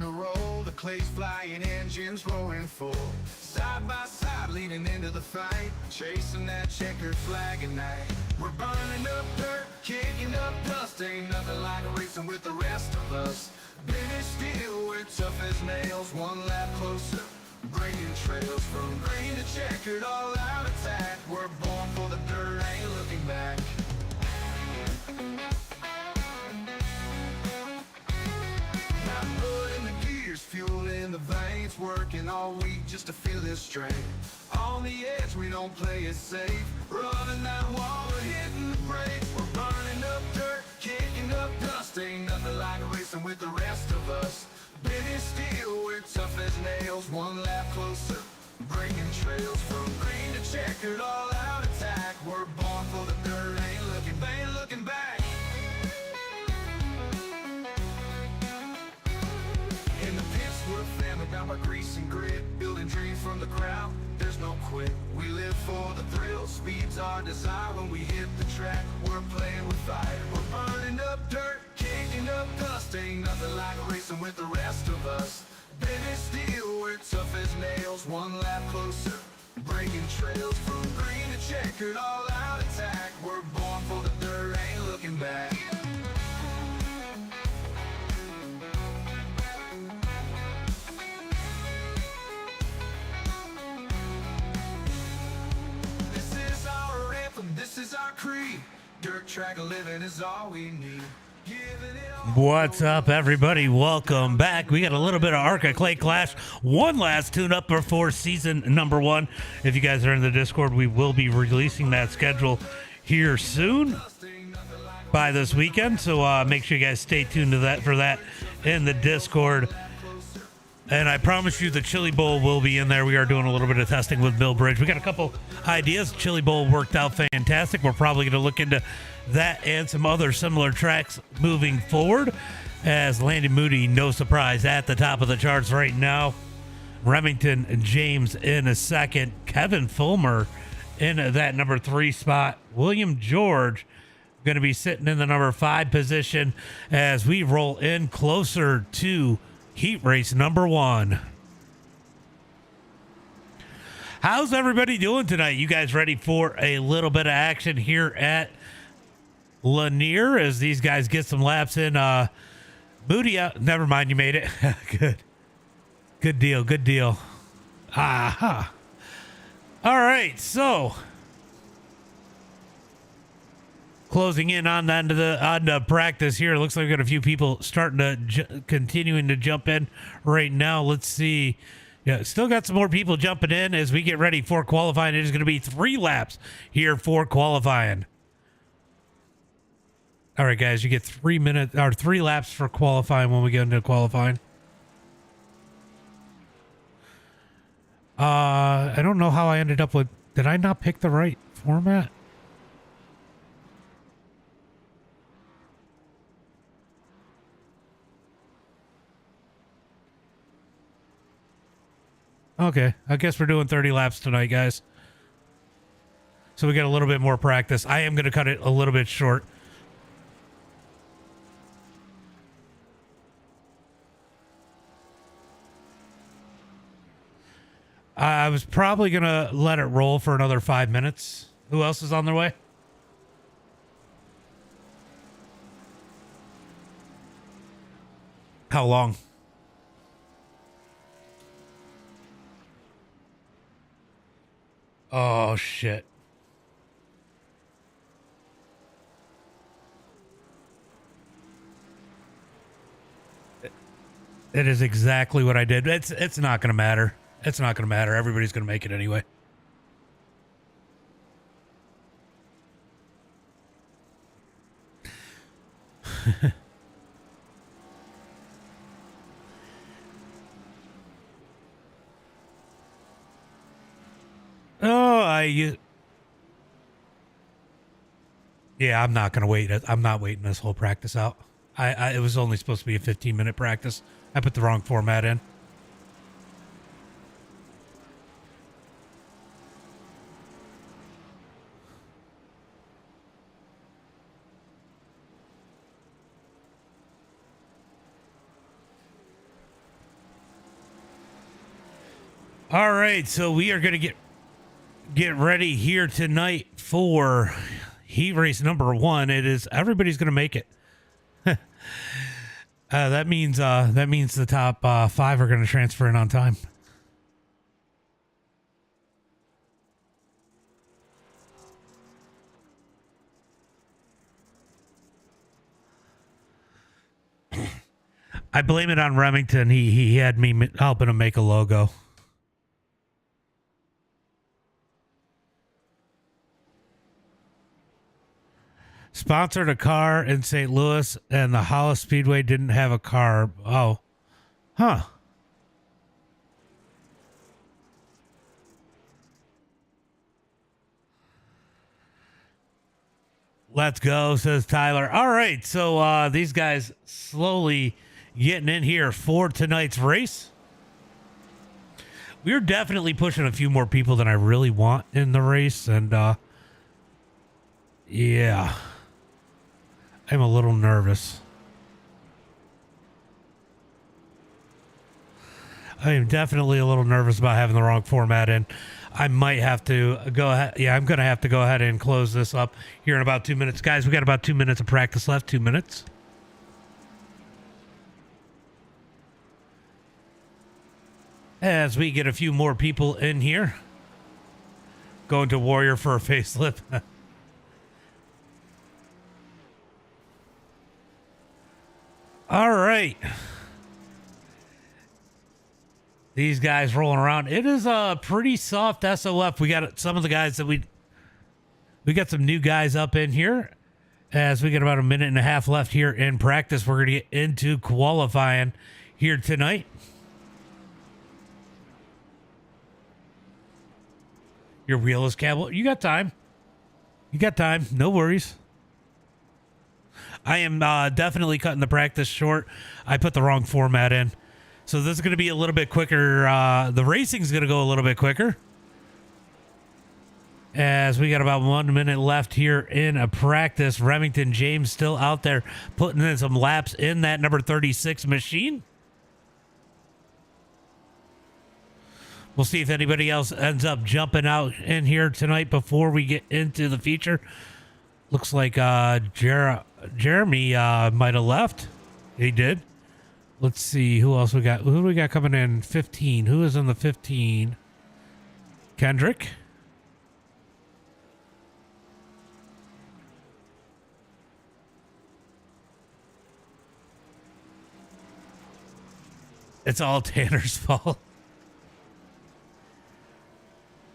to roll, the clay's flying, engines rolling full. Side by side, leading into the fight, chasing that checkered flag at night. We're burning up dirt, kicking up dust, ain't nothing like racing with the rest of us. British steel, we're tough as nails, one lap closer, bringing trails from green to checkered, all out attack. We're born for the dirt, ain't looking back. Got mud in the gears, fuel in the veins, working all week just to feel this strain. On the edge, we don't play it safe, running that wall, we're hitting the brakes. We're burning up dirt, kicking up dust, ain't nothing like racing with the rest of us. British steel, we're tough as nails, one lap closer, bringing trails from green to checkered, all out attack. We're born for the dirt, ain't looking back. In the pits, we're family bound by grease and grit, building dreams from the ground, there's no quit. We live for the thrill, speed's our desire. When we hit the track, we're playing with fire. We're burning up dirt, kicking up dust, ain't nothing like racing with the rest of us. British steel, we're tough as nails, one lap closer, breaking trails from green to checkered, all out attack. We're born for the dirt, ain't looking back. This is our creed. Dirt track living is all we need. What's up, everybody? Welcome back. We got a little bit of ARCA Clay Clash. One last tune-up before season number 1. If you guys are in the Discord, we will be releasing that schedule here soon by this weekend. So make sure you guys stay tuned to that for that in the Discord. And I promise you the Chili Bowl will be in there. We are doing a little bit of testing with Bill Bridge. We got a couple ideas. Chili Bowl worked out fantastic. We're probably going to look into that and some other similar tracks moving forward. As Landon Moody, no surprise, at the top of the charts right now. Remington James in a second. Kevin Fulmer in that number 3 spot. William George going to be sitting in the number 5 position as we roll in closer to heat race number 1. How's everybody doing tonight? You guys ready for a little bit of action here at Lanier as these guys get some laps in? Moody out. Never mind, you made it. Good deal. Aha. All right, so closing in on the end of the practice here. It looks like we got a few people starting to continuing to jump in right now. Let's see. Yeah, still got some more people jumping in as we get ready for qualifying. It is going to be 3 laps here for qualifying. All right, guys, you get 3 minutes or 3 laps for qualifying when we get into qualifying. I don't know how I ended up with. Did I not pick the right format? Okay, I guess we're doing 30 laps tonight, guys. So we got a little bit more practice. I am going to cut it a little bit short. I was probably going to let it roll for another 5 minutes. Who else is on their way? How long? Oh, shit. It is exactly what I did. It's not going to matter. It's not going to matter. Everybody's going to make it anyway. Yeah, I'm not going to wait. I'm not waiting this whole practice out. It was only supposed to be a 15-minute practice. I put the wrong format in. All right, so we are going to get ready here tonight for heat race number 1. It is everybody's going to make it. That means the top 5 are going to transfer in on time. I blame it on Remington. He had me helping him make a logo. Sponsored a car in St. Louis, and the Hollis Speedway didn't have a car. Oh, huh. Let's go, says Tyler. All right, so these guys slowly getting in here for tonight's race. We're definitely pushing a few more people than I really want in the race, and yeah. I'm a little nervous. I am definitely a little nervous about having the wrong format in. I might have to go ahead. Yeah, I'm going to have to go ahead and close this up here in about 2 minutes. Guys, we got about 2 minutes of practice left. 2 minutes. As we get a few more people in here. Going to Warrior for a facelift. All right. These guys rolling around. It is a pretty soft SOF. We got some of the guys that we got some new guys up in here. As we got about a minute and a half left here in practice, we're going to get into qualifying here tonight. Your wheel is cable. You got time. You got time. No worries. I am definitely cutting the practice short. I put the wrong format in. So this is going to be a little bit quicker. The racing is going to go a little bit quicker. As we got about 1 minute left here in a practice. Remington James still out there putting in some laps in that number 36 machine. We'll see if anybody else ends up jumping out in here tonight before we get into the feature. Looks like Jeremy might have left. He did. Let's see who else we got. Who do we got coming in? 15. Who is in the 15? Kendrick. It's all Tanner's fault.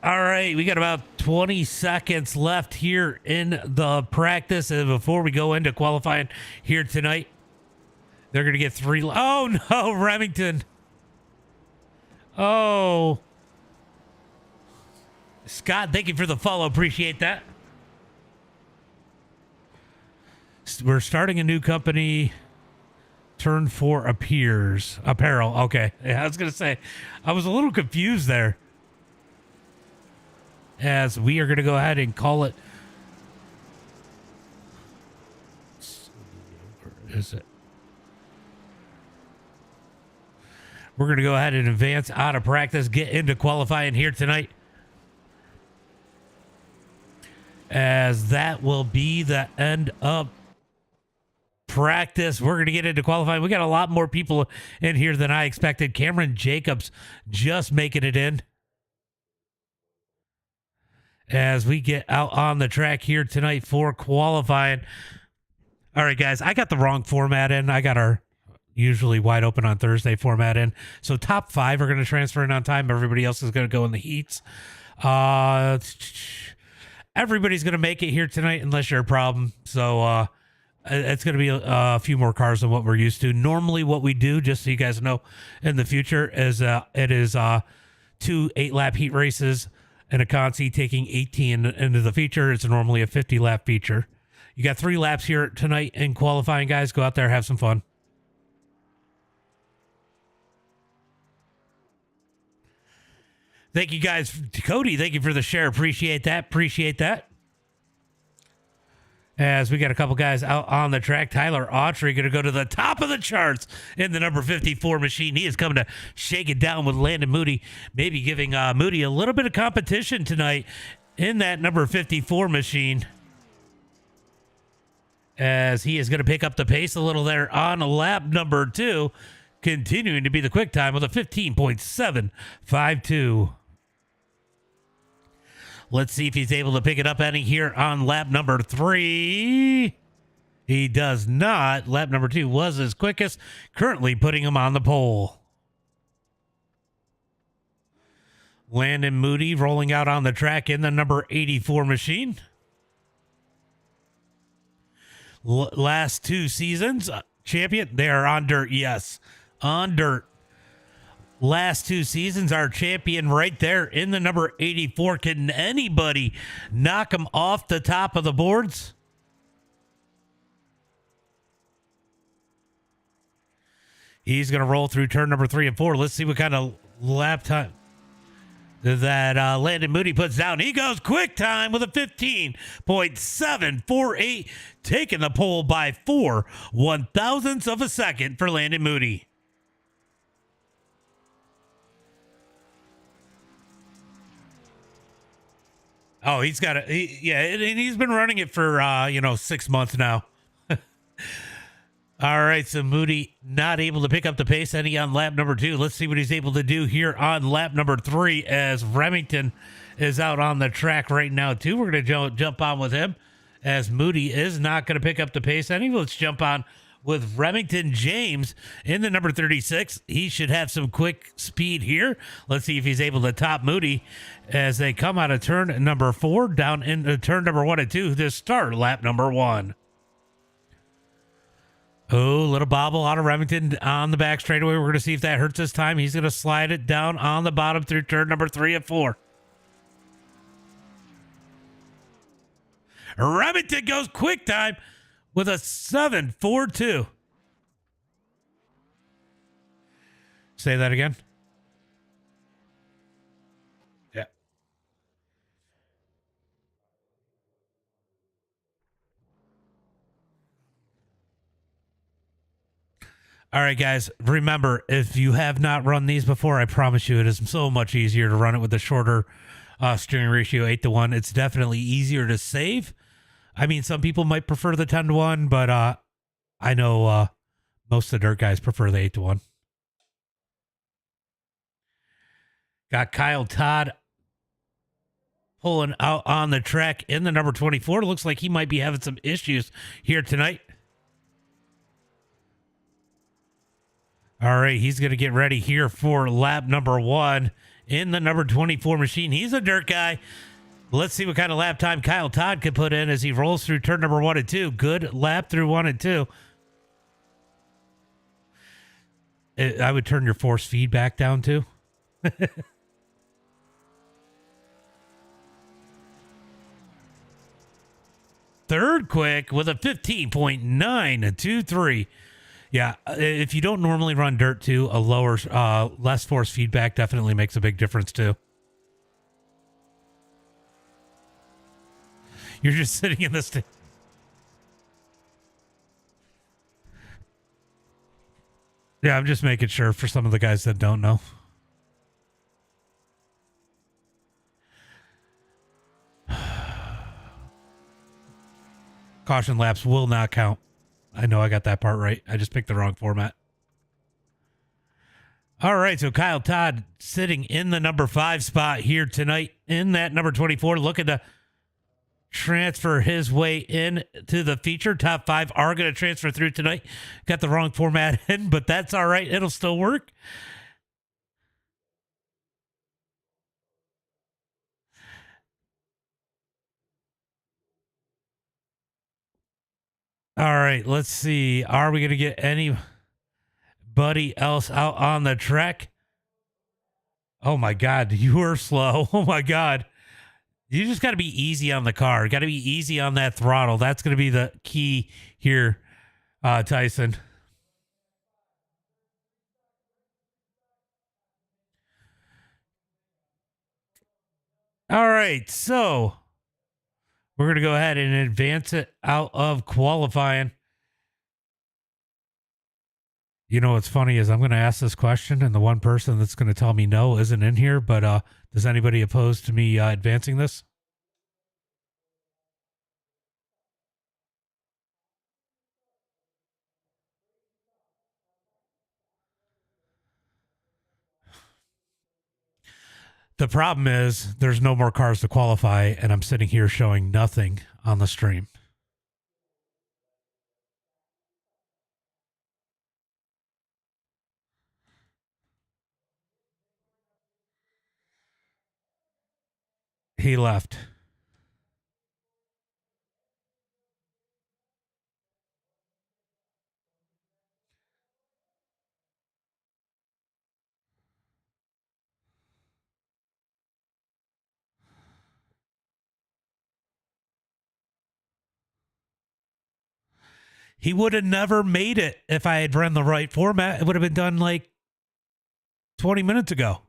All right, we got about 20 seconds left here in the practice. And before we go into qualifying here tonight, they're going to get 3. Oh, no, Remington. Oh. Scott, thank you for the follow. Appreciate that. We're starting a new company. Turn 4 appears. Apparel. Okay. Yeah, I was going to say, I was a little confused there. As we are going to go ahead and call it. Where is it? We're going to go ahead and advance out of practice, get into qualifying here tonight. As that will be the end of practice. We're going to get into qualifying. We got a lot more people in here than I expected. Cameron Jacobs just making it in. As we get out on the track here tonight for qualifying. All right, guys, I got the wrong format in. I got our usually wide open on Thursday format in. So top 5 are going to transfer in on time. Everybody else is going to go in the heats. Everybody's going to make it here tonight unless you're a problem. So it's going to be a few more cars than what we're used to. Normally what we do, just so you guys know, in the future is it is 2 8-lap heat races and a consi taking 18 into the feature. It's normally a 50-lap feature. You got 3 laps here tonight in qualifying, guys. Go out there, have some fun. Thank you, guys. Cody, thank you for the share. Appreciate that. Appreciate that. As we got a couple guys out on the track. Tyler Autry going to go to the top of the charts in the number 54 machine. He is coming to shake it down with Landon Moody, maybe giving Moody a little bit of competition tonight in that number 54 machine, as he is going to pick up the pace a little there on lap number 2, continuing to be the quick time with a 15.752. Let's see if he's able to pick it up any here on lap number 3. He does not. Lap number 2 was his quickest, currently putting him on the pole. Landon Moody rolling out on the track in the number 84 machine. Last 2 seasons, champion. They are on dirt, yes. On dirt. Last 2 seasons, our champion right there in the number 84. Can anybody knock him off the top of the boards? He's going to roll through turn number 3 and 4. Let's see what kind of lap time that Landon Moody puts down. He goes quick time with a 15.748, taking the pole by 4 1/1000ths of a second for Landon Moody. Oh, he's got and he's been running it for 6 months now. All right, so Moody not able to pick up the pace any on lap number 2. Let's see what he's able to do here on lap number 3, as Remington is out on the track right now too. We're going to jump on with him, as Moody is not going to pick up the pace any. Let's jump on with Remington James in the number 36. He should have some quick speed here. Let's see if he's able to top Moody as they come out of turn number 4 down into turn number 1 and 2 to start lap number 1. Oh, little bobble out of Remington on the back straightaway. We're going to see if that hurts this time. He's going to slide it down on the bottom through turn number 3 and 4. Remington goes quick time with a 7.42. Say that again. Yeah. All right, guys. Remember, if you have not run these before, I promise you it is so much easier to run it with the shorter steering ratio, 8-1. It's definitely easier to save. I mean, some people might prefer the 10-1, but I know most of the dirt guys prefer the 8-1. Got Kyle Todd pulling out on the track in the number 24. Looks like he might be having some issues here tonight. All right, he's going to get ready here for lap number 1 in the number 24 machine. He's a dirt guy. Let's see what kind of lap time Kyle Todd could put in as he rolls through turn number 1 and 2. Good lap through 1 and 2. I would turn your force feedback down too. Third quick with a 15.923. Yeah, if you don't normally run dirt too, a lower, less force feedback definitely makes a big difference too. You're just sitting in this. Yeah, I'm just making sure for some of the guys that don't know. Caution laps will not count. I know I got that part right. I just picked the wrong format. All right, so Kyle Todd sitting in the number 5 spot here tonight in that number 24, looking to transfer his way in to the feature. Top 5 are going to transfer through tonight. Got the wrong format in, but that's all right. It'll still work. All right, let's see. Are we going to get anybody else out on the track? Oh my God, you are slow. Oh my God. You just got to be easy on the car. Got to be easy on that throttle. That's going to be the key here, Tyson. All right, so We're going to go ahead and advance it out of qualifying. You know what's funny is I'm going to ask this question, and the one person that's going to tell me no isn't in here, but does anybody oppose to me advancing this? The problem is there's no more cars to qualify, and I'm sitting here showing nothing on the stream. He left. He would have never made it if I had run the right format. It would have been done like 20 minutes ago.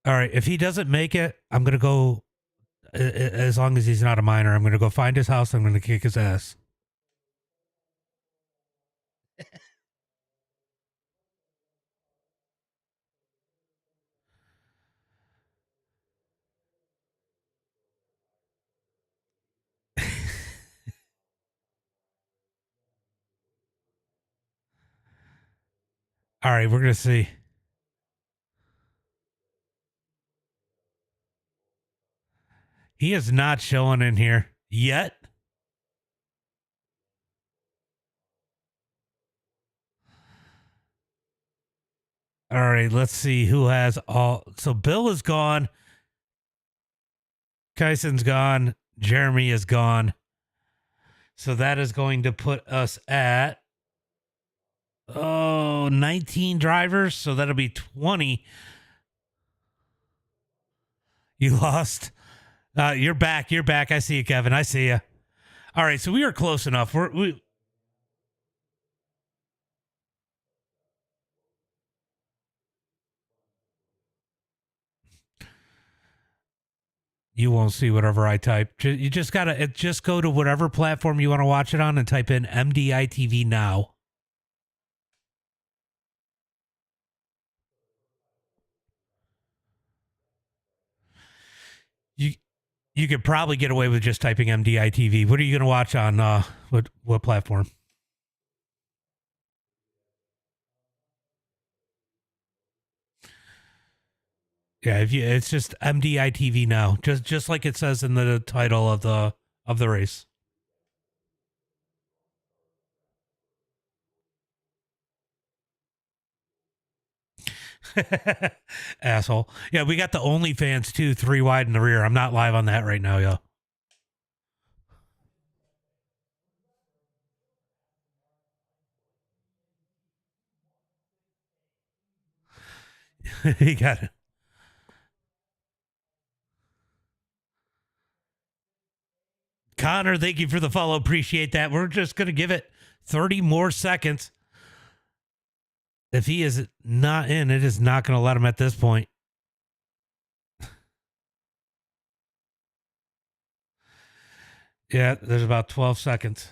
All right, if he doesn't make it, I'm going to go, as long as he's not a minor, I'm going to go find his house. I'm going to kick his ass. All right, we're going to see. He is not showing in here yet. All right, let's see who has all. So Bill is gone. Kyson's gone. Jeremy is gone. So that is going to put us at 19 drivers. So that'll be 20. You lost. You're back. You're back. I see you, Kevin. I see you. All right, so we are close enough. We You won't see whatever I type. You just gotta just go to whatever platform you want to watch it on and type in MDiTV now. You could probably get away with just typing MDiTV. What are you gonna watch on what platform? Yeah, it's just MDiTV now, just like it says in the title of the race. Asshole. Yeah, we got the OnlyFans too, 3 wide in the rear. I'm not live on that right now, yo. He got it. Connor, thank you for the follow. Appreciate that. We're just going to give it 30 more seconds. If he is not in, it is not going to let him at this point. Yeah, there's about 12 seconds.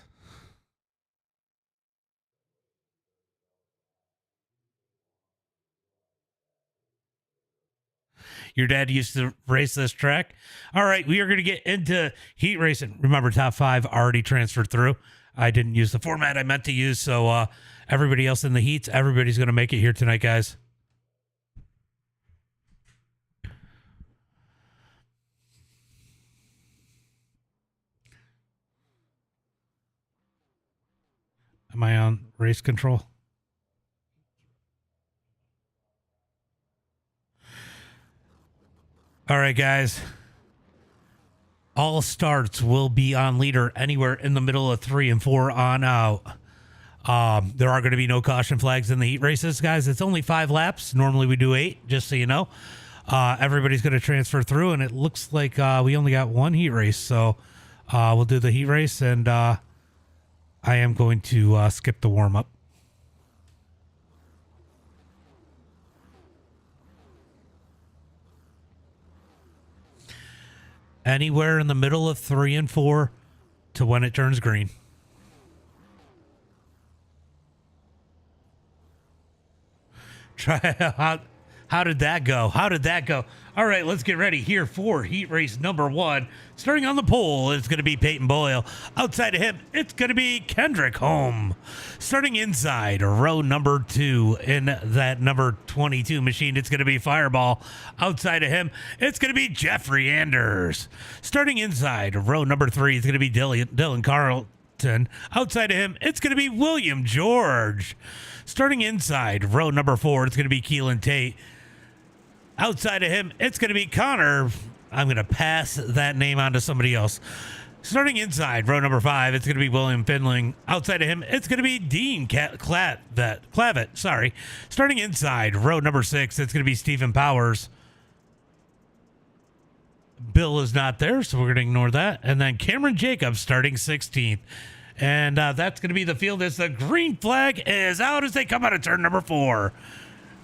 Your dad used to race this track. All right, we are going to get into heat racing. Remember, top 5 already transferred through. I didn't use the format I meant to use, so everybody else in the heats, everybody's going to make it here tonight, guys. Am I on race control? All right, guys. All starts will be on leader anywhere in the middle of 3 and 4 on out. There are going to be no caution flags in the heat races, guys. It's only 5 laps. Normally we do 8, just so you know. Everybody's going to transfer through, and it looks like we only got 1 heat race. So We'll do the heat race, and I am going to skip the warm-up. Anywhere in the middle of 3 and 4 to when it turns green. Try how did that go? How did that go? All right, let's get ready here for heat race number 1. Starting on the pole, it's going to be Peyton Boyle. Outside of him, it's going to be Kendrick Holm. Starting inside, row number 2 in that number 22 machine, it's going to be Fireball. Outside of him, it's going to be Jeffrey Anders. Starting inside, row number 3, it's going to be Dylan Carlton. Outside of him, it's going to be William George. Starting inside, row number 4, it's going to be Keelan Tate. Outside of him, it's going to be Connor. I'm going to pass that name on to somebody else. Starting inside, row number 5, it's going to be William Finling. Outside of him, it's going to be Dean Clavitt. Sorry. Starting inside, row number 6, it's going to be Stephen Powers. Bill is not there, so we're going to ignore that. And then Cameron Jacobs starting 16th. And that's going to be the field as the green flag is out as they come out of turn number 4.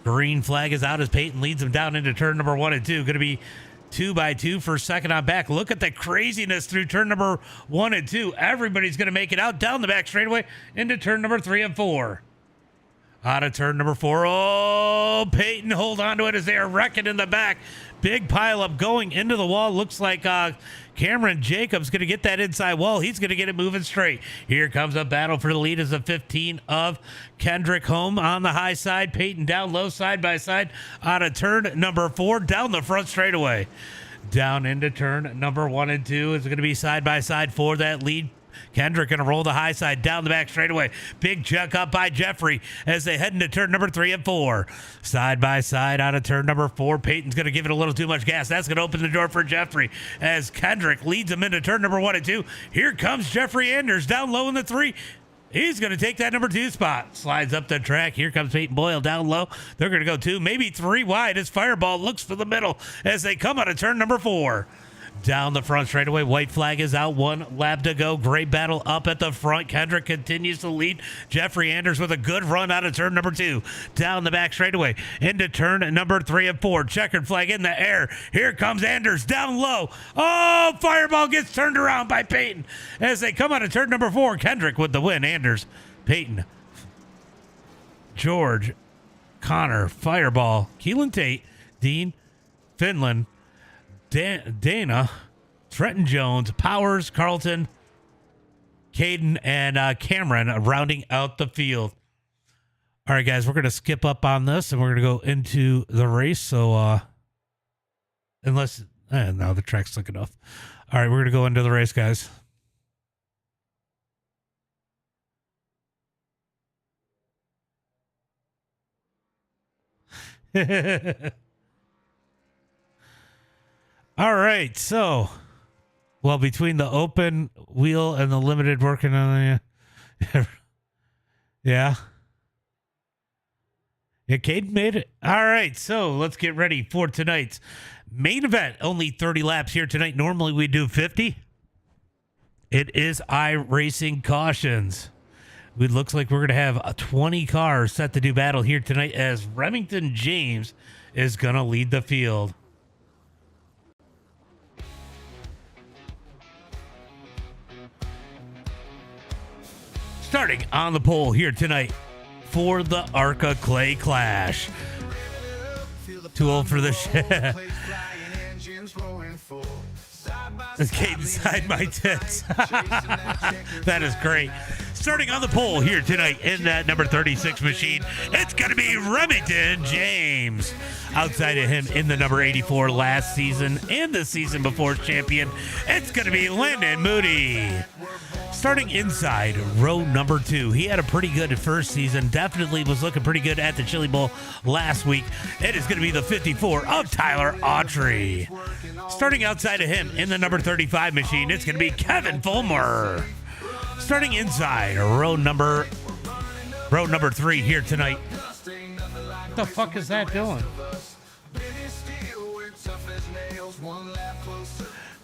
Green flag is out as Peyton leads them down into turn number 1 and 2. Going to be 2x2 for second on back. Look at the craziness through turn number 1 and 2. Everybody's going to make it out down the back straightaway into turn number 3 and 4. Out of turn number 4. Oh, Peyton, hold on to it as they are wrecking in the back. Big pile up going into the wall. Looks like Cameron Jacobs going to get that inside wall. He's going to get it moving straight. Here comes a battle for the lead as the 15 of Kendrick Holm on the high side. Peyton down low side by side out of turn number 4 down the front straightaway. Down into turn number 1 and 2 is going to be side by side for that lead. Kendrick going to roll the high side down the back straightaway. Big chuck up by Jeffrey as they head into turn number 3 and 4. Side by side out of turn number 4. Peyton's going to give it a little too much gas. That's going to open the door for Jeffrey as Kendrick leads him into turn number 1 and 2. Here comes Jeffrey Anders down low in the 3. He's going to take that number 2 spot. Slides up the track. Here comes Peyton Boyle down low. They're going to go 2, maybe 3 wide as Fireball looks for the middle as they come out of turn number 4. Down the front straightaway. White flag is out. 1 lap to go. Great battle up at the front. Kendrick continues to lead. Jeffrey Anders with a good run out of turn number 2. Down the back straightaway into turn number 3 and 4. Checkered flag in the air. Here comes Anders down low. Oh, Fireball gets turned around by Peyton as they come out of turn number 4. Kendrick with the win. Anders, Peyton, George, Connor, Fireball, Keelan Tate, Dean, Finland, Dana, Trenton Jones, Powers, Carlton, Caden, and Cameron rounding out the field. All right, guys, we're going to skip up on this and we're going to go into the race. So, unless, no, the track's looking enough. All right, we're going to go into the race, guys. All right, so, well, between the open wheel and the limited working on the, yeah. Yeah, Caden made it. All right, so let's get ready for tonight's main event. Only 30 laps here tonight. Normally we do 50. It is iRacing cautions. It looks like we're going to have 20 cars set to do battle here tonight as Remington James is going to lead the field. Starting on the pole here tonight for the ARCA Clay Clash. Too old for this shit. It's Caden side my tits. That is great. Starting on the pole here tonight in that number 36 machine, it's going to be Remington James. Outside of him in the number 84 last season and the season before champion, it's going to be Landon Moody. Starting inside, row number 2. He had a pretty good first season. Definitely was looking pretty good at the Chili Bowl last week. It is going to be the 54 of Tyler Autry. Starting outside of him in the number 35 machine, it's going to be Kevin Fulmer. Starting inside, row number 3 here tonight. What the fuck is that doing?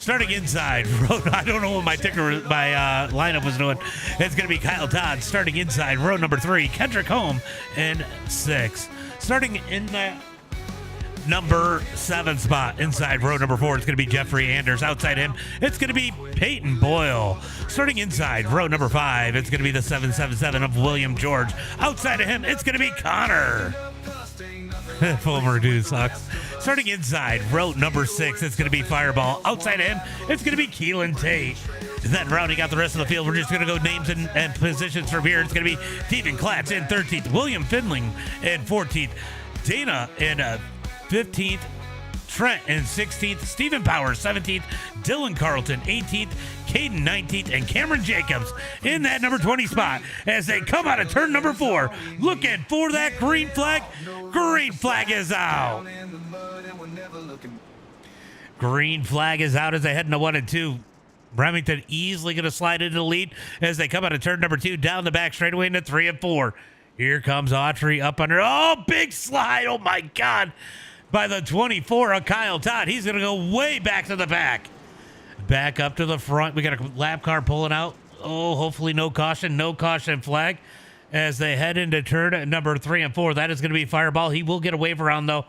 Starting inside, I don't know what my lineup was doing. It's going to be Kyle Todd. Starting inside, row number 3, Kendrick Home in 6. Starting in the number 7 spot, inside row number 4, it's going to be Jeffrey Anders. Outside him, it's going to be Peyton Boyle. Starting inside row number 5, it's going to be the 777 of William George. Outside of him, it's going to be Connor. Fulmer dude sucks. Starting inside row number 6, it's going to be Fireball. Outside of him, it's going to be Keelan Tate. And then rounding out the rest of the field, we're just going to go names and positions from here. It's going to be Steven Klatz in 13th, William Finling in 14th, Dana in 15th, Trent in 16th, Stephen Powers 17th, Dylan Carlton 18th, Caden 19th, and Cameron Jacobs in that number 20 spot as they come out of turn number 4, looking for that green flag. Green flag is out. Green flag is out as they head into 1 and 2. Remington easily going to slide into the lead as they come out of turn number 2, down the back straightaway into 3 and 4. Here comes Autry up under. Oh, big slide. Oh, my God. By the 24 of Kyle Todd. He's going to go way back to the back. Back up to the front. We got a lap car pulling out. Oh, hopefully no caution flag as they head into turn number 3 and 4. That is going to be Fireball. He will get a wave around though,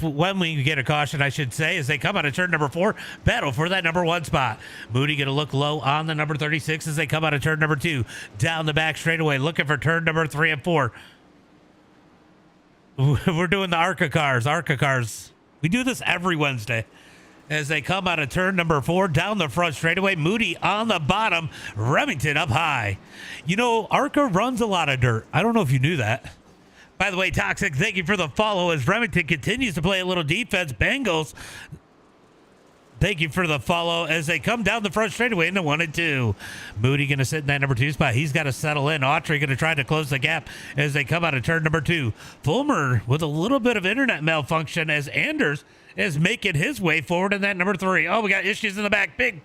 when we get a caution, I should say, as they come out of turn number 4, battle for that number 1 spot. Moody going to look low on the number 36 as they come out of turn number 2, down the back straightaway, looking for turn number 3 and 4. We're doing the ARCA cars. We do this every Wednesday. As they come out of turn number 4, down the front straightaway, Moody on the bottom, Remington up high. You know, ARCA runs a lot of dirt. I don't know if you knew that. By the way, Toxic, thank you for the follow as Remington continues to play a little defense. Bengals, thank you for the follow as they come down the front straightaway into 1 and 2. Moody going to sit in that number 2 spot. He's got to settle in. Autry going to try to close the gap as they come out of turn number 2. Fulmer with a little bit of internet malfunction as Anders is making his way forward in that number 3. Oh, we got issues in the back. Big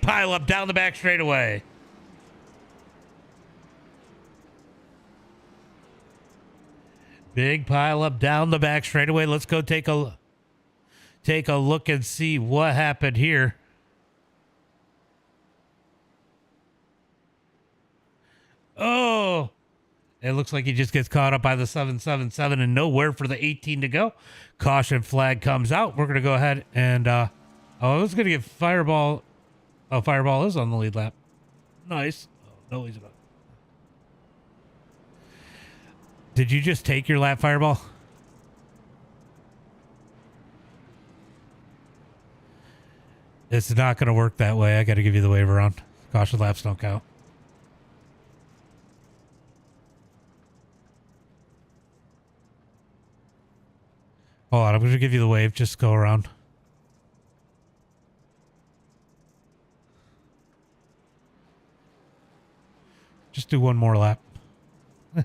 pile up down the back straightaway. Big pile up down the back straightaway. Let's go take a look and see what happened here. Oh, it looks like he just gets caught up by the 777 and nowhere for the 18 to go. Caution flag comes out. We're going to go ahead and, I was going to get Fireball. Oh, Fireball is on the lead lap. Nice. Oh, no, he's about. Did you just take your lap, Fireball? It's not going to work that way. I got to give you the wave around. Caution laps don't count. Hold on, I'm going to give you the wave. Just go around. Just do one more lap. All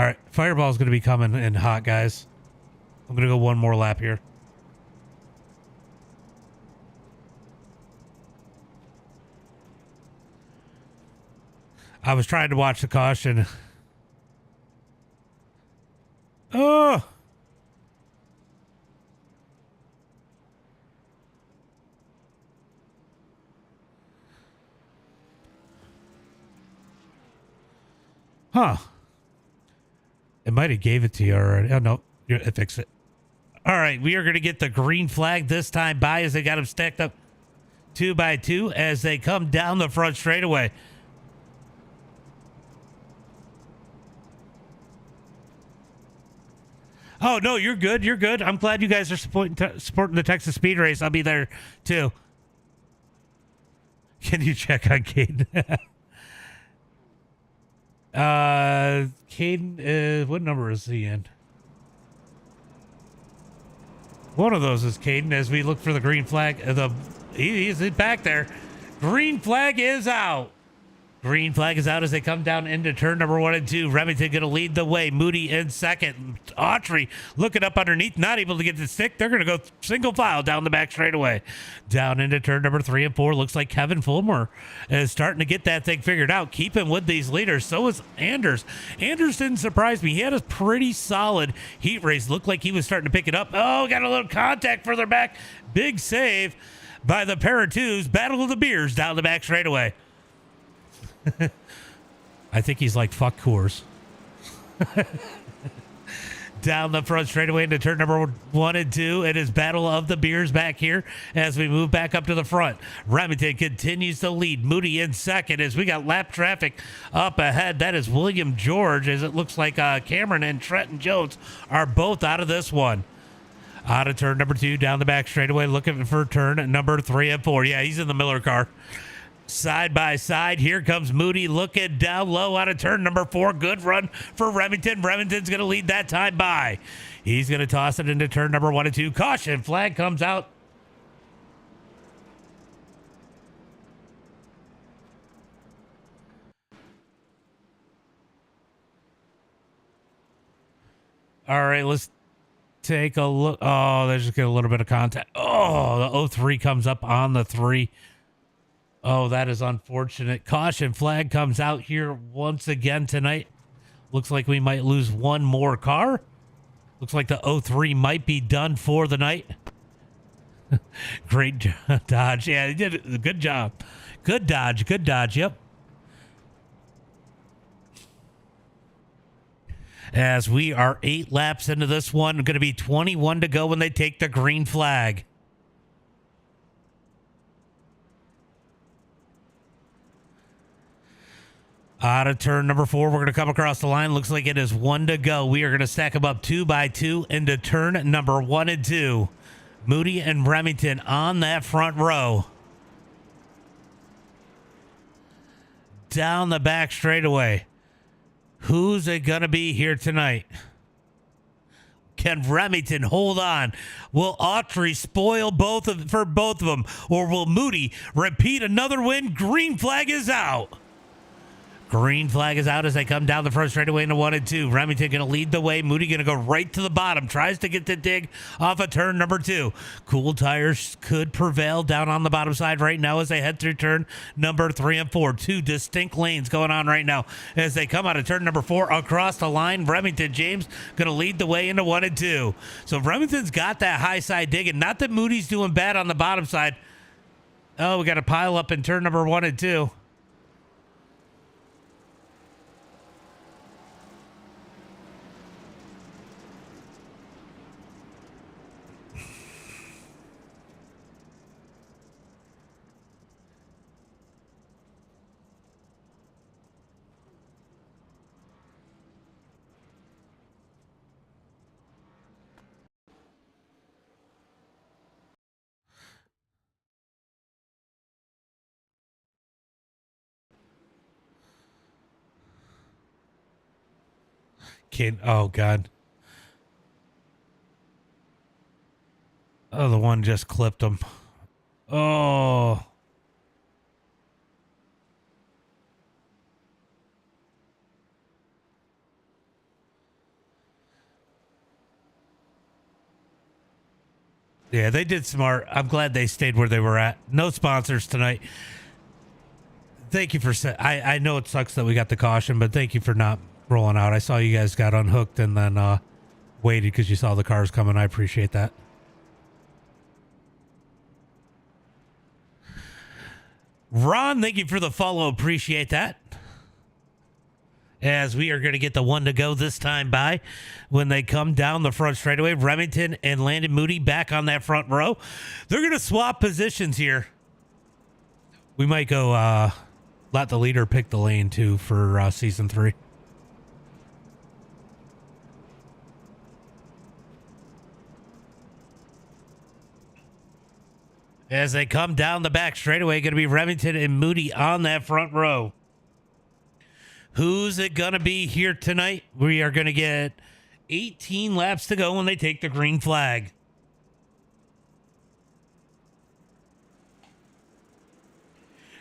right, Fireball's going to be coming in hot, guys. I'm going to go one more lap here. I was trying to watch the caution. Oh! Huh. It might have gave it to you already. Oh, no. It fixed it. All right. We are going to get the green flag this time by as they got them stacked up 2 by 2 as they come down the front straightaway. Oh, no, you're good. You're good. I'm glad you guys are supporting the Texas Speed Race. I'll be there, too. Can you check on Caden? Caden, what number is he in? One of those is Caden as we look for the green flag. He's back there. Green flag is out. Green flag is out as they come down into turn number 1 and 2. Remington going to lead the way. Moody in second. Autry looking up underneath, not able to get the stick. They're going to go single file down the back straightaway. Down into turn number 3 and 4. Looks like Kevin Fulmer is starting to get that thing figured out. Keeping with these leaders. So is Anders. Anders didn't surprise me. He had a pretty solid heat race. Looked like he was starting to pick it up. Oh, got a little contact further back. Big save by the pair of twos. Battle of the beers down the back straightaway. I think he's like, fuck Coors. Down the front straightaway into turn number 1 and 2. It is Battle of the Beers back here as we move back up to the front. Remington continues to lead. Moody in second as we got lap traffic up ahead. That is William George, as it looks like Cameron and Trenton Jones are both out of this one. Out of turn number 2, down the back straightaway, looking for turn number 3 and 4. Yeah, he's in the Miller car. Side by side, here comes Moody looking down low out of turn number 4. Good run for Remington. Remington's going to lead that time by. He's going to toss it into turn number 1 and 2. Caution, flag comes out. All right, let's take a look. Oh, there's just a little bit of contact. Oh, the 0-3 comes up on the 3. Oh, that is unfortunate. Caution flag comes out here once again tonight. Looks like we might lose one more car. Looks like the 0-3 might be done for the night. Great dodge. Yeah, he did a good job. Good dodge. Good dodge. Yep. As we are 8 laps into this one, going to be 21 to go when they take the green flag. Out of turn number 4, we're going to come across the line. Looks like it is 1 to go. We are going to stack them up 2 by 2 into turn number 1 and 2. Moody and Remington on that front row. Down the back straightaway. Who's it going to be here tonight? Can Remington hold on? Will Autry spoil for both of them? Or will Moody repeat another win? Green flag is out. Green flag is out as they come down the front straightaway into 1 and 2. Remington going to lead the way. Moody going to go right to the bottom. Tries to get the dig off of turn number 2. Cool tires could prevail down on the bottom side right now as they head through turn number 3 and 4. 2 distinct lanes going on right now as they come out of turn number 4 across the line. Remington James going to lead the way into 1 and 2. So Remington's got that high side digging. Not that Moody's doing bad on the bottom side. Oh, we got a pile up in turn number 1 and 2. Oh, God. Oh, the one just clipped him. Oh. Yeah, they did smart. I'm glad they stayed where they were at. No sponsors tonight. Thank you for... I know it sucks that we got the caution, but thank you for not rolling out. I saw you guys got unhooked and then waited because you saw the cars coming. I appreciate that. Ron, thank you for the follow. Appreciate that. As we are going to get the 1 to go this time by when they come down the front straightaway. Remington and Landon Moody back on that front row. They're going to swap positions here. We might go let the leader pick the lane too for season 3. As they come down the back straightaway, going to be Remington and Moody on that front row. Who's it going to be here tonight? We are going to get 18 laps to go when they take the green flag.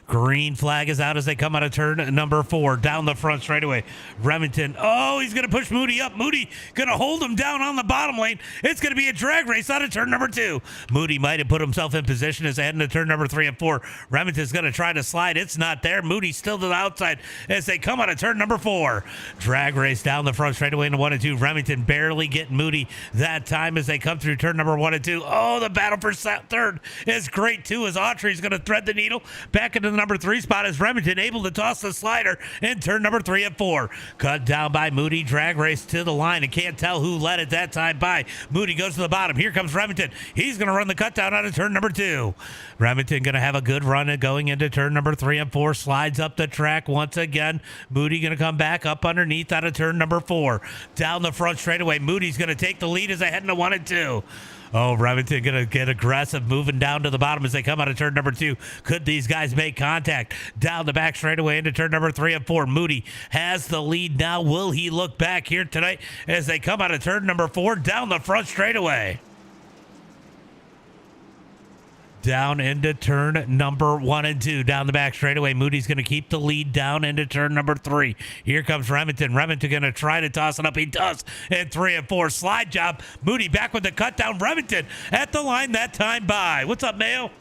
Green flag is out as they come out of turn number 4. Down the front straightaway. Remington. Oh, he's going to push Moody up. Moody going to hold him down on the bottom lane. It's going to be a drag race out of turn number 2. Moody might have put himself in position as they head into turn number 3 and 4. Remington's going to try to slide. It's not there. Moody's still to the outside as they come out of turn number 4. Drag race down the front straightaway into 1 and 2. Remington barely getting Moody that time as they come through turn number 1 and 2. Oh, the battle for third is great too as Autry's going to thread the needle back into the number 3 spot as Remington able to toss the slider in turn number 3 and 4. Cut down by Moody. Drag race to the line and can't tell who led it that time by. Moody goes to the bottom. Here comes Remington. He's going to run the cut down out of turn number 2. Remington going to have a good run going into turn number 3 and 4. Slides up the track once again. Moody going to come back up underneath out of turn number 4. Down the front straightaway. Moody's going to take the lead as they head into 1 and 2. Oh, Remington going to get aggressive, moving down to the bottom as they come out of turn number 2. Could these guys make contact? Down the back straightaway into turn number 3 and 4. Moody has the lead now. Will he look back here tonight as they come out of turn number 4 down the front straightaway? Down into turn number 1 and 2. Down the back straightaway. Moody's going to keep the lead down into turn number 3. Here comes Remington. Remington going to try to toss it up. He does in 3 and 4. Slide job. Moody back with the cut down. Remington at the line that time by. What's up, Mayo?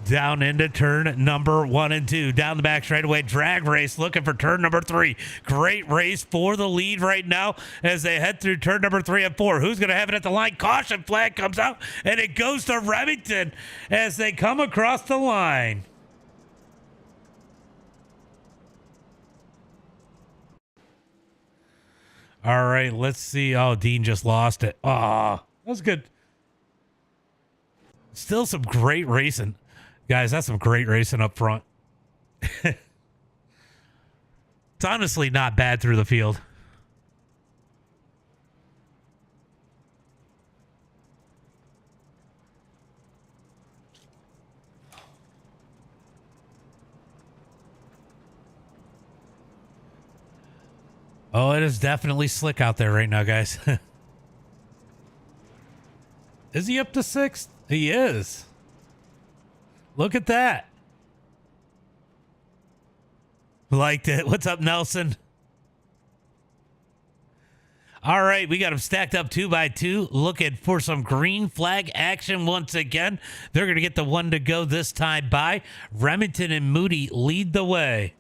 Down into turn number 1 and 2. Down the back straightaway. Drag race looking for turn number 3. Great race for the lead right now as they head through turn number 3 and 4. Who's going to have it at the line? Caution flag comes out and it goes to Remington as they come across the line. All right, let's see. Oh, Dean just lost it. Ah, that was good. Still some great racing. Guys, that's some great racing up front. It's honestly not bad through the field. Oh, it is definitely slick out there right now, guys. Is he up to 6th? He is. Look at that. Liked it. What's up, Nelson? All right, we got them stacked up 2 by 2, looking for some green flag action once again. They're going to get the 1 to go this time by. Remington and Moody lead the way.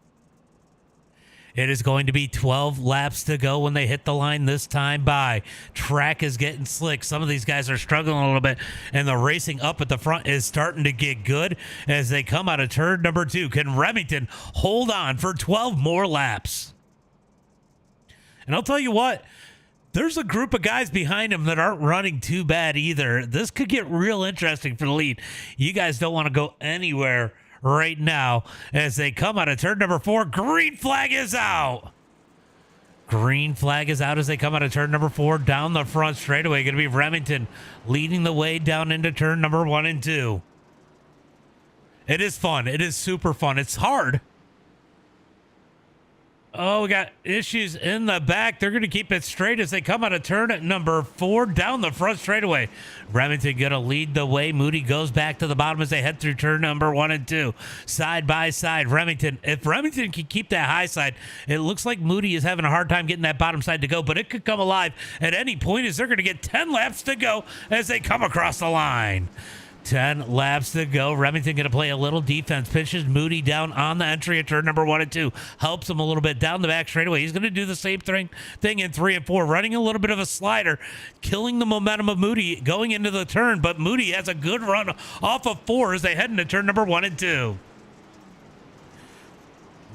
It is going to be 12 laps to go when they hit the line this time by. Track is getting slick. Some of these guys are struggling a little bit, and the racing up at the front is starting to get good as they come out of turn number 2. Can Remington hold on for 12 more laps? And I'll tell you what, there's a group of guys behind him that aren't running too bad either. This could get real interesting for the lead. You guys don't want to go anywhere right now as they come out of turn number 4. Green flag is out. Green flag is out as they come out of turn number 4. Down the front straightaway, going to be Remington leading the way down into turn number 1 and 2. It is fun. It is super fun. It's hard. Oh, we got issues in the back. They're going to keep it straight as they come out of turn number 4 down the front straightaway. Remington going to lead the way. Moody goes back to the bottom as they head through turn number 1 and 2. Side by side, Remington. If Remington can keep that high side, it looks like Moody is having a hard time getting that bottom side to go, but it could come alive at any point as they're going to get 10 laps to go as they come across the line. 10 laps to go. Remington going to play a little defense. Pitches Moody down on the entry at turn number 1 and 2. Helps him a little bit down the back straightaway. He's going to do the same thing in 3 and 4. Running a little bit of a slider. Killing the momentum of Moody going into the turn. But Moody has a good run off of 4 as they head into turn number 1 and 2.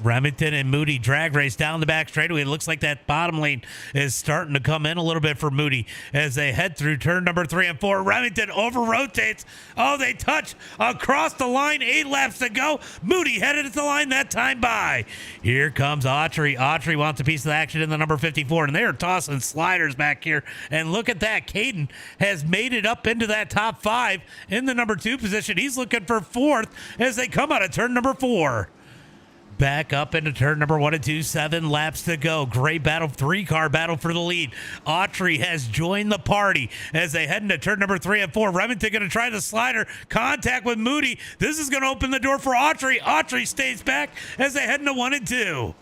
Remington and Moody drag race down the back straightaway. It looks like that bottom lane is starting to come in a little bit for Moody as they head through turn number 3 and 4. Remington over rotates. Oh, they touch across the line. 8 laps to go. Moody headed at the line that time by. Here comes Autry. Autry wants a piece of the action in the number 54, and they are tossing sliders back here. And look at that. Caden has made it up into that top 5 in the number 2 position. He's looking for 4th as they come out of turn number 4. back up into turn number 1 and 2. 7 laps to go. Great battle, 3-car battle for the lead. Autry has joined the party as they head into turn number 3 and 4. Remington going to try the slider. Contact with Moody. This is going to open the door for Autry. Autry stays back as they head into 1 and 2.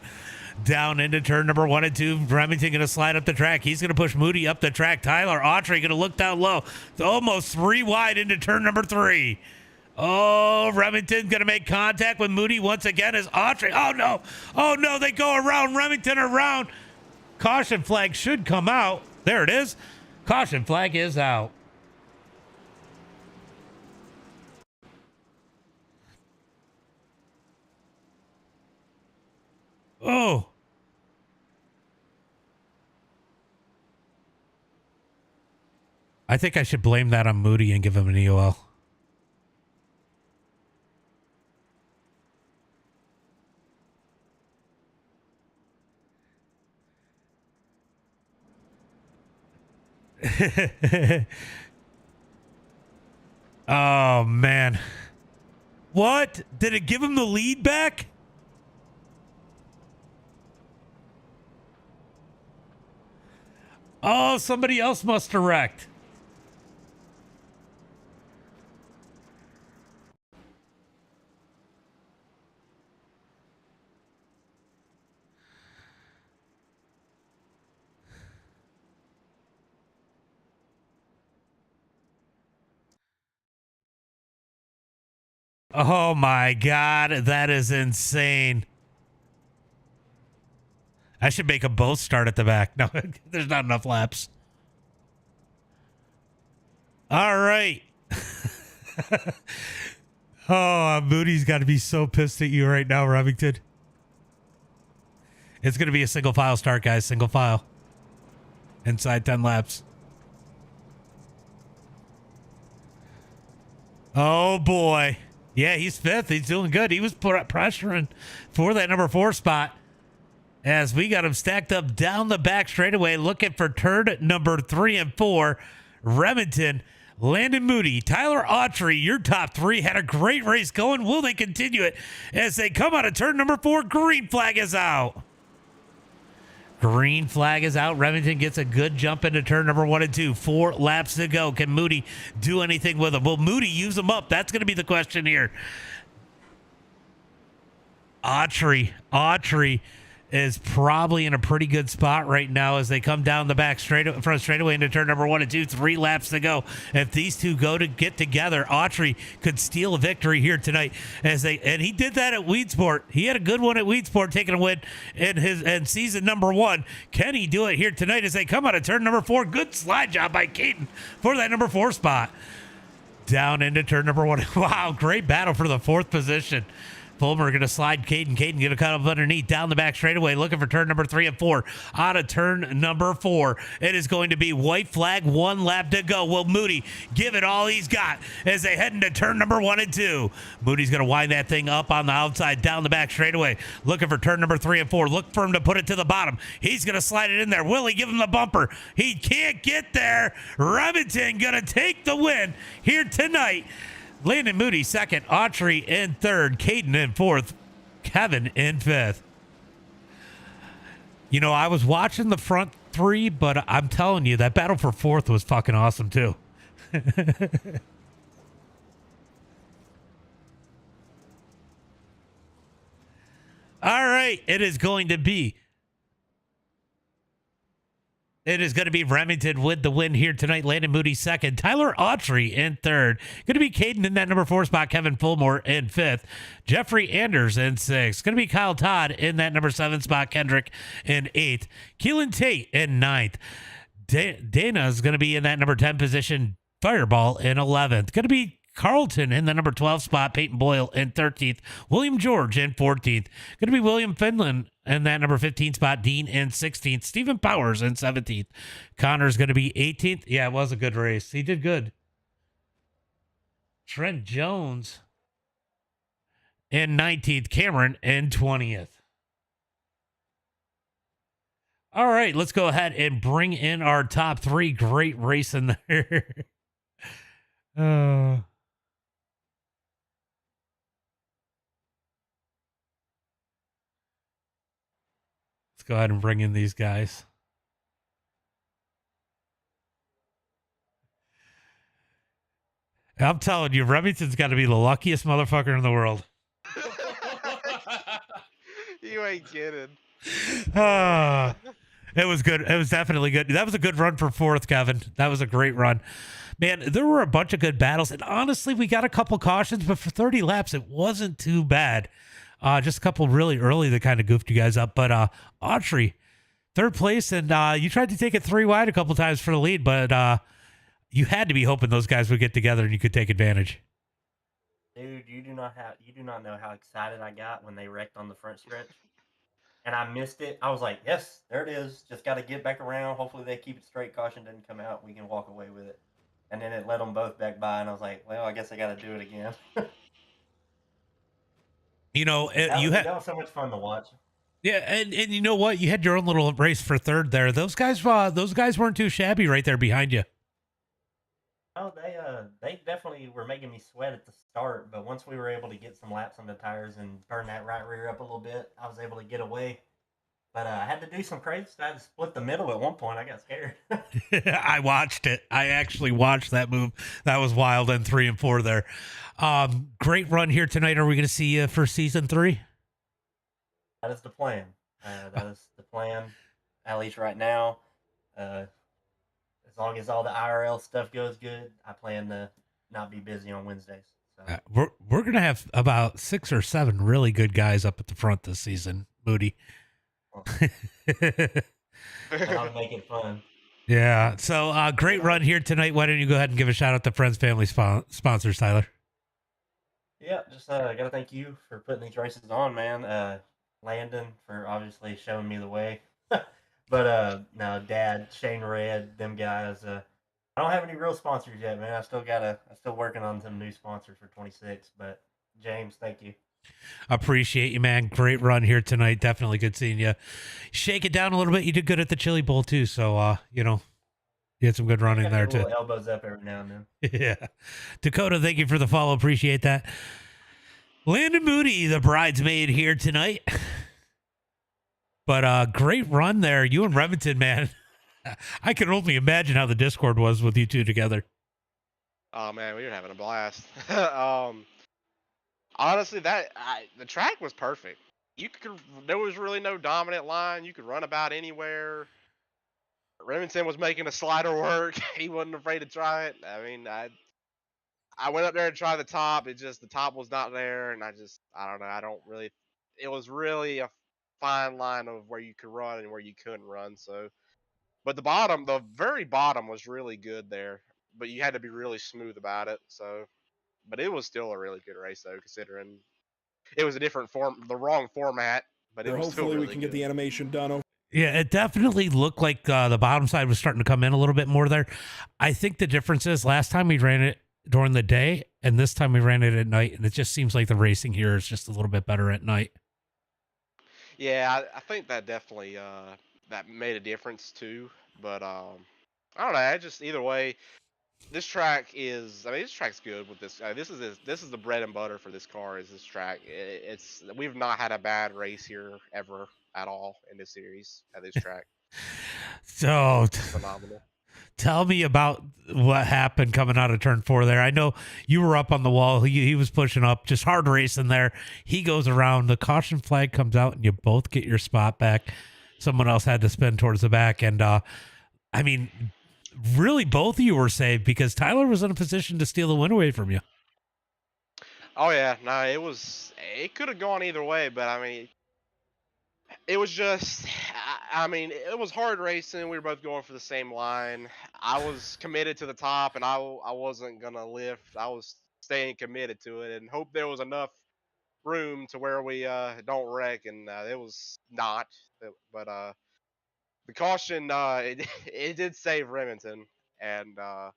Down into turn number 1 and 2. Remington going to slide up the track. He's going to push Moody up the track. Tyler Autry going to look down low. Almost 3 wide into turn number 3. Oh, Remington's going to make contact with Moody once again as Autry. Oh, no. Oh, no. They go around. Remington around. Caution flag should come out. There it is. Caution flag is out. Oh. I think I should blame that on Moody and give him an EOL. Oh, man. What? Did it give him the lead back? Oh, somebody else must have wrecked. Oh my God, that is insane. I should make them both start at the back. No, there's not enough laps. All right. Oh, Moody's got to be so pissed at you right now, Remington. It's going to be a single file start, guys. Single file. Inside 10 laps. Oh, boy. Yeah, he's 5th. He's doing good. He was pressuring for that number 4 spot as we got him stacked up down the back straightaway looking for turn number 3 and 4. Remington, Landon Moody, Tyler Autry, your top 3 had a great race going. Will they continue it as they come out of turn number 4? Green flag is out. Green flag is out. Remington gets a good jump into turn number 1 and 2. 4 laps to go. Can Moody do anything with him? Will Moody use him up? That's going to be the question here. Autry is probably in a pretty good spot right now as they come down the back straightaway into turn number 1 and 2. 3 laps to go. If these two go to get together, Autry could steal a victory here tonight. And he did that at Weedsport. He had a good one at Weedsport, taking a win in season number 1. Can he do it here tonight as they come out of turn number 4? Good slide job by Caden for that number 4 spot. Down into turn number 1. Wow, great battle for the 4th position. Fulmer going to slide Caden. Caden going to cut up underneath down the back straightaway, looking for turn number 3 and 4. Out of turn number 4, it is going to be white flag, 1 lap to go. Will Moody give it all he's got as they head into turn number 1 and 2? Moody's going to wind that thing up on the outside down the back straightaway, looking for turn number 3 and 4. Look for him to put it to the bottom. He's going to slide it in there. Will he give him the bumper? He can't get there. Remington going to take the win here tonight. Landon Moody 2nd, Autry in 3rd, Caden in 4th, Kevin in 5th. You know, I was watching the front 3, but I'm telling you, that battle for 4th was fucking awesome too. All right, it is going to be Remington with the win here tonight. Landon Moody 2nd. Tyler Autry in 3rd. Going to be Caden in that number 4 spot. Kevin Fulmore in 5th. Jeffrey Anders in 6th. Going to be Kyle Todd in that number 7 spot. Kendrick in 8th. Keelan Tate in 9th. Dana is going to be in that number 10 position. Fireball in 11th. Going to be Carlton in the number 12 spot. Peyton Boyle in 13th. William George in 14th. Going to be William Finland in that number 15 spot. Dean in 16th. Stephen Powers in 17th. Connor's going to be 18th. Yeah, it was a good race. He did good. Trent Jones in 19th. Cameron in 20th. All right, let's go ahead and bring in our top 3. Great race in there. Let's go ahead and bring in these guys. I'm telling you, Remington's got to be the luckiest motherfucker in the world. You ain't kidding. Ah, it was good. It was definitely good. That was a good run for fourth, Kevin. That was a great run. Man, there were a bunch of good battles. And honestly, we got a couple cautions, but for 30 laps, it wasn't too bad. Just a couple really early that kind of goofed you guys up. But Autry, third place, and you tried to take it 3 wide a couple times for the lead, but you had to be hoping those guys would get together and you could take advantage. Dude, you do not know how excited I got when they wrecked on the front stretch. And I missed it. I was like, yes, there it is. Just got to get back around. Hopefully they keep it straight. Caution didn't come out. We can walk away with it. And then it led them both back by, and I was like, well, I guess I got to do it again. You know, that was so much fun to watch. Yeah, and you know what? You had your own little race for third there. Those guys weren't too shabby right there behind you. Oh, they definitely were making me sweat at the start, but once we were able to get some laps on the tires and turn that right rear up a little bit, I was able to get away. But I had to do some crazy stuff. I had to split the middle at one point. I got scared. I watched it. I actually watched that move. That was wild in 3 and 4 there. Great run here tonight. Are we going to see you for season 3? That is the plan. That is the plan, at least right now. As long as all the IRL stuff goes good, I plan to not be busy on Wednesdays. So. We're going to have about 6 or 7 really good guys up at the front this season, Moody. That'll make it fun. Yeah. So great run here tonight. Why don't you go ahead and give a shout out to Friends Family sponsors, Tyler? Yeah, just gotta thank you for putting these races on, man. Landon for obviously showing me the way. But no, Dad, Shane Red, them guys. I don't have any real sponsors yet, man. I'm still working on some new sponsors for 26. But James, thank you. Appreciate you, man. Great run here tonight. Definitely good seeing you. Shake it down a little bit. You did good at the Chili Bowl too, so you had some good running there too. Elbows up every now and then. Yeah, Dakota, thank you for the follow. Appreciate that. Landon Moody, the bridesmaid here tonight. But great run there. You and Remington, man. I can only imagine how the Discord was with you two together. Oh man, we were having a blast. Honestly, the track was perfect. There was really no dominant line. You could run about anywhere. Remington was making a slider work. He wasn't afraid to try it. I mean, I went up there and tried the top. The top was not there, and I don't know. It was really a fine line of where you could run and where you couldn't run. So, but the very bottom was really good there, but you had to be really smooth about it. So, but it was still a really good race though, considering it was the wrong format. But it was hopefully still really we can get the animation done. Yeah, it definitely looked like the bottom side was starting to come in a little bit more there. I think the difference is last time we ran it during the day and this time we ran it at night, and it just seems like the racing here is just a little bit better at night. Yeah, I think that definitely that made a difference too. But I don't know. Either way, this track's good with this. This is the bread and butter for this car. Is this track? We've not had a bad race here ever at all in this series at this track. So phenomenal. Tell me about what happened coming out of turn 4 there. I know you were up on the wall. He was pushing up, just hard racing there. He goes around. The caution flag comes out, and you both get your spot back. Someone else had to spin towards the back. And, I mean, really both of you were saved because Tyler was in a position to steal the win away from you. Oh, yeah. No, it could have gone either way, but, I mean, it was just, it was hard racing. We were both going for the same line. I was committed to the top, and I wasn't going to lift. I was staying committed to it and hope there was enough room to where we don't wreck, and it was not. But the caution, it did save Remington, and I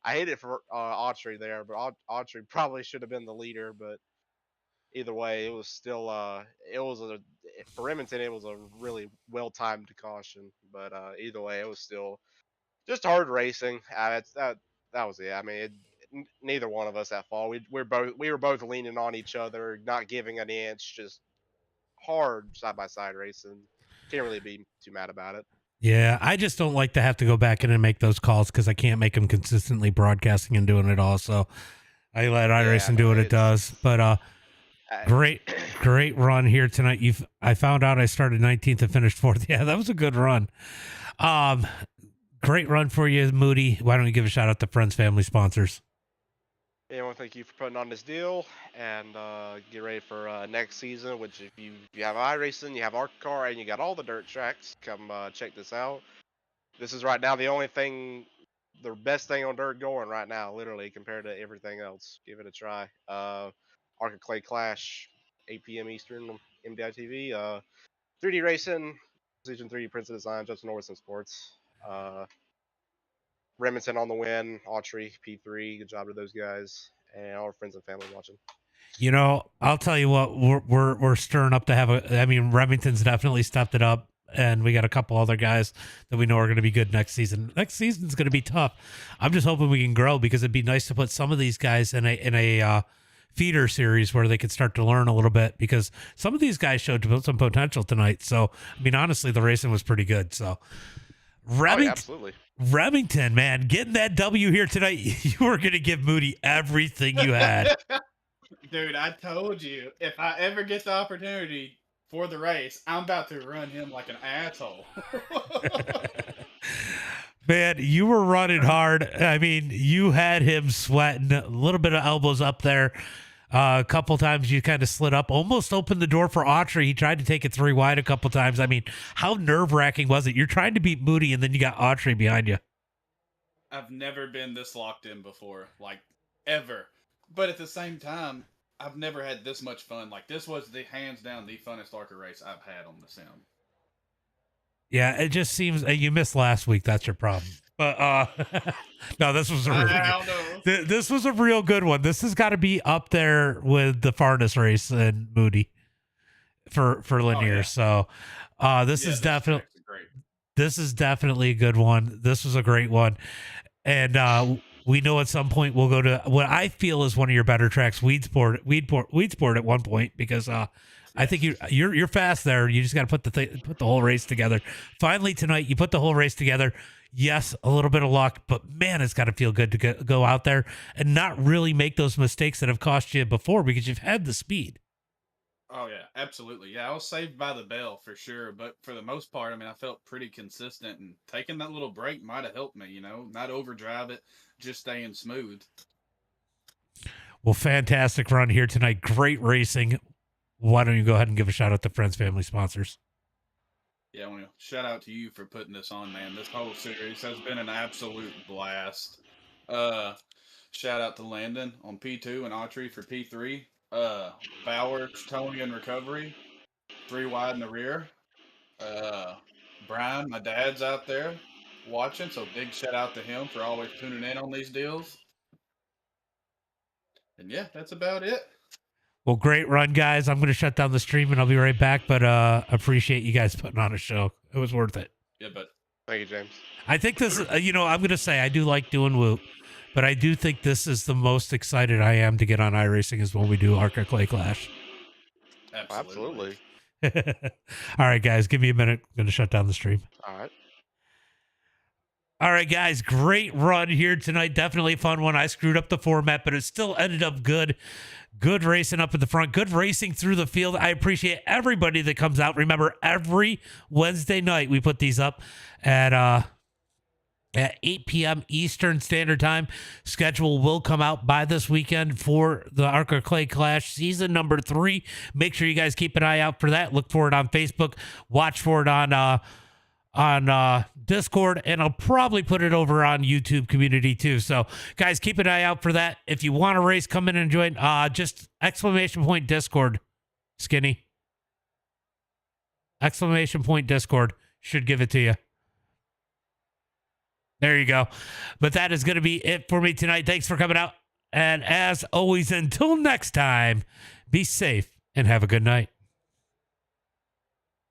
hate it for Autry there, but Autry probably should have been the leader, but either way, it was still for Remington, it was a really well-timed caution, but either way, it was still just hard racing. That was it. I mean, neither one of us at fault. We were both leaning on each other, not giving an inch, just hard side by side racing. can't really be too mad about it. Yeah, I just don't like to have to go back in and make those calls because I can't make them consistently broadcasting and doing it all. So I let iRacing do what it does. But great run here tonight. I found out I started 19th and finished 4th. Yeah, that was a good run. Great run for you, Moody. Why don't you give a shout out to friends, family, sponsors? Yeah, I want to thank you for putting on this deal and get ready for next season. Which if you have iRacing, you have ARCA Car, and you got all the dirt tracks, come check this out. This is right now the best thing on dirt going right now, literally compared to everything else. Give it a try. ARCA Clay Clash, 8 PM Eastern, MDiTV. 3D Racing, Season 3 Prince of Design, Justin Norton Sports. Remington on the win, Autry, P3, good job to those guys, and all our friends and family watching. You know, I'll tell you what, we're stirring up to have Remington's definitely stepped it up, and we got a couple other guys that we know are going to be good next season. Next season's going to be tough. I'm just hoping we can grow because it'd be nice to put some of these guys in a feeder series where they could start to learn a little bit because some of these guys showed some potential tonight. So, I mean, honestly, the racing was pretty good. So, Absolutely. Remington, man, getting that W here tonight. You were going to give Moody everything you had. Dude, I told you, if I ever get the opportunity for the race, I'm about to run him like an asshole. Man, you were running hard. I mean, you had him sweating, a little bit of elbows up there. A couple times you kind of slid up, almost opened the door for Autry. He tried to take it 3 wide a couple times. I mean, how nerve-wracking was it? You're trying to beat Moody, and then you got Autry behind you. I've never been this locked in before, like, ever. But at the same time, I've never had this much fun. Like, this was hands down the funnest ARCA race I've had on the sim. Yeah, it just seems you missed last week. That's your problem. But no, this was a really this was a real good one. This has got to be up there with the farthest race and Moody for linear. So this is definitely a good one. This was a great one, and we know at some point we'll go to what I feel is one of your better tracks, Weedsport at one point because I think you're fast there. You just got to put the whole race together. Finally tonight, you put the whole race together. Yes, a little bit of luck, but man, it's got to feel good to go out there and not really make those mistakes that have cost you before because you've had the speed. Oh, yeah, absolutely. Yeah, I was saved by the bell for sure, but for the most part, I mean, I felt pretty consistent, and taking that little break might have helped me, not overdrive it, just staying smooth. Well, fantastic run here tonight. Great racing. Why don't you go ahead and give a shout out to friends, family, sponsors? Yeah, I want to shout out to you for putting this on, man. This whole series has been an absolute blast. Shout out to Landon on P2 and Autry for P3. Bowers, Tony and Recovery, 3 wide in the rear. Brian, my dad's out there watching, so big shout out to him for always tuning in on these deals. And yeah, that's about it. Well, great run, guys. I'm going to shut down the stream and I'll be right back, but appreciate you guys putting on a show. It was worth it. Yeah, but Thank you, James. I think this, I'm going to say I do like doing Woot, but I do think this is the most excited I am to get on iRacing is when we do ARCA Clay Clash. Absolutely. All right, guys, give me a minute. I'm going to shut down the stream. All right. All right, guys, great run here tonight. Definitely a fun one. I screwed up the format, but it still ended up good. Good racing up at the front. Good racing through the field. I appreciate everybody that comes out. Remember, every Wednesday night we put these up at 8 p.m. Eastern Standard Time. Schedule will come out by this weekend for the ARCA Clay Clash season number 3. Make sure you guys keep an eye out for that. Look for it on Facebook. Watch for it on Discord, and I'll probably put it over on YouTube community too. So guys, keep an eye out for that. If you want to race, come in and join. Just ! Discord, Skinny. ! Discord should give it to you. There you go. But that is going to be it for me tonight. Thanks for coming out. And as always, until next time, be safe and have a good night.